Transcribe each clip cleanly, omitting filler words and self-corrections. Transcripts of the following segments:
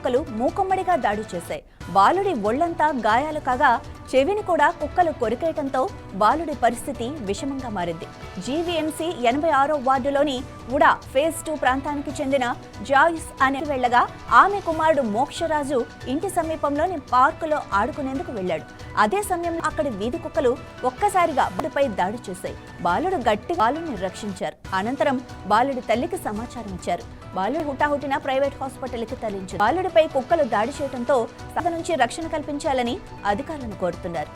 కుక్కలు మూకుమ్మడిగా దాడి చేశాయి. బాలుడి ఒళ్లంతా గాయాలు కాగా చెవిని కూడా కుక్కలు కొరికేయడంతో బాలుడి పరిస్థితి విషమంగా మారింది. జీవీఎంసీ 86వ వార్డులోని ఉడా ఫేజ్ 2 ప్రాంతానికి చెందిన జాయిస్ అనే వెళ్లగా ఆమె కుమారుడు మోక్షరాజు ఇంటి సమీపంలోని పార్కులో ఆడుకునేందుకు వెళ్లాడు. అదే సమయంలో అక్కడి వీధి కుక్కలు ఒక్కసారిగా బాలుడిపై దాడి చేశాయి. బాలుడు గట్టిగా బాలుడిని రక్షించారు. అనంతరం బాలుడి తల్లికి సమాచారం ఇచ్చారు. బాలుడు హుటాహుటిన ప్రైవేట్ హాస్పిటల్కి తరలించారు. బాలుడిపై కుక్కలు దాడి చేయడంతో సంస్థ నుంచి రక్షణ కల్పించాలని అధికారులను కోరుతున్నారు.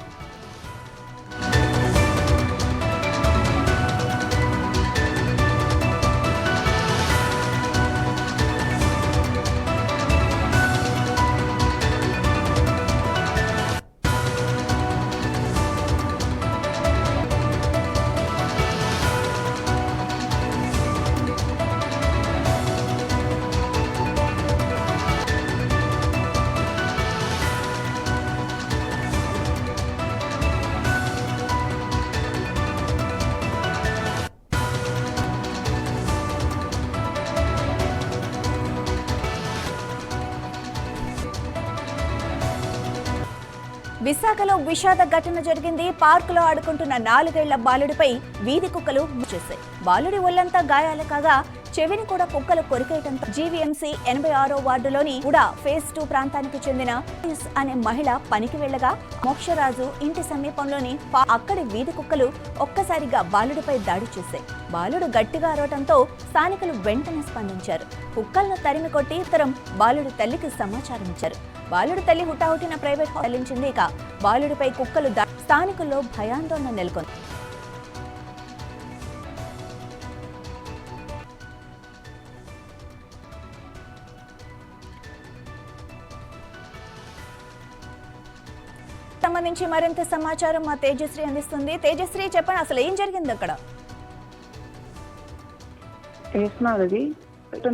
విశాఖలో విషాద ఘటన జరిగింది. పార్కులో ఆడుకుంటున్న 4 ఏళ్ల బాలుడిపై వీధి కుక్కలు చేశాయి. బాలుడి ఒళ్లంతా గాయాలు కాగా చెవిని కూడా కుక్కలు కొరికేయడంతో జీవీఎంసీ 86వ వార్డులోని ఉడా ఫేజ్ 2 ప్రాంతానికి చెందిన అనే మహిళ పనికి వెళ్లగా మోక్షరాజు ఇంటి సమీపంలోని అక్కడి వీధి కుక్కలు ఒక్కసారిగా బాలుడిపై దాడి చేశాయి. బాలుడు గట్టిగా అరవడంతో స్థానికులు వెంటనే స్పందించారు. కుక్కలను తరిమి కొట్టి ఇతరం బాలుడి తల్లికి సమాచారం ఇచ్చారు. బాలుడి తల్లి హుటాహుటిన ప్రైవేట్ తరలించింది. ఇక బాలుడిపై కుక్కలు స్థానికుల్లో భయాందోళన నెలకొంది. సంబంధించి మరింత సమాచారం మా తేజశ్రీ అందిస్తుంది. తేజశ్రీ, చెప్పండి, అసలు ఏం జరిగింది అక్కడ?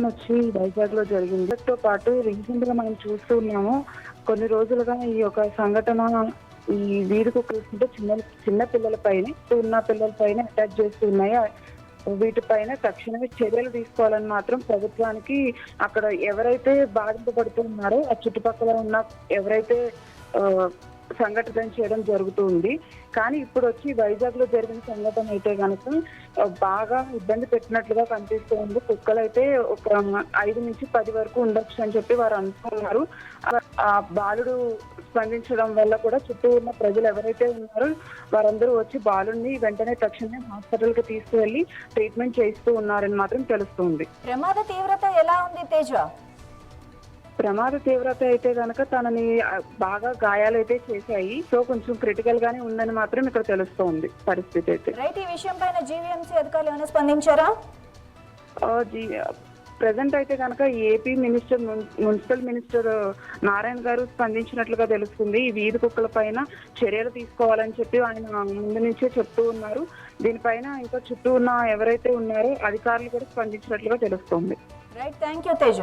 వచ్చి వైజాగ్ లో జరిగింది. తో పాటు రీసెంట్ గా మనం చూస్తూ ఉన్నాము. కొన్ని రోజులుగా ఈ యొక్క సంఘటన ఈ వీధి కుక్కలు చిన్న పిల్లల పైన ఉన్న పిల్లల పైన అటాక్ చేస్తూ ఉన్నాయి. వీటిపైన తక్షణమే చర్యలు తీసుకోవాలని మాత్రం ప్రభుత్వానికి అక్కడ ఎవరైతే బాధింపబడుతున్నారో ఆ చుట్టుపక్కల ఉన్న ఎవరైతే సంఘటన చేయడం జరుగుతుంది. కానీ ఇప్పుడు వచ్చి వైజాగ్ లో జరిగిన సంఘటన అయితే కనుక బాగా ఇబ్బంది పెట్టినట్లుగా కనిపిస్తుంది. కుక్కలు అయితే ఒక 5 నుంచి 10 వరకు ఉండొచ్చు అని చెప్పి వారు అనుకున్నారు. ఆ బాలుడు స్పందించడం వల్ల కూడా చుట్టూ ఉన్న ప్రజలు ఎవరైతే ఉన్నారో వారందరూ వచ్చి బాలుడిని వెంటనే తక్షణమే హాస్పిటల్ కి తీసుకువెళ్లి ట్రీట్మెంట్ చేస్తూ ఉన్నారని మాత్రం తెలుస్తుంది. ప్రమాద తీవ్రత ఎలా ఉంది తేజ? ప్రమాద తీవ్రత అయితే కనుక తనని బాగా గాయాలు అయితే చేశాయి. సో కొంచెం క్రిటికల్ గానే ఉందని మాత్రం ఇక్కడ తెలుస్తోంది పరిస్థితి అయితే. రైట్, ఈ విషయం పైన జీవీఎంసీ అధికారులు ఏమైనా స్పందించారా? ప్రెసెంట్ అయితే కనుక ఏపీ మున్సిపల్ మినిస్టర్ నారాయణ గారు స్పందించినట్లుగా తెలుస్తుంది. ఈ వీధి కుక్కల పైన చర్యలు తీసుకోవాలని చెప్పి ఆయన ముందు నుంచే చెప్తూ ఉన్నారు. దీనిపైన ఇంకా చుట్టూ ఉన్న ఎవరైతే ఉన్నారో అధికారులు కూడా స్పందించినట్లుగా తెలుస్తుంది. Right, thank you Teja.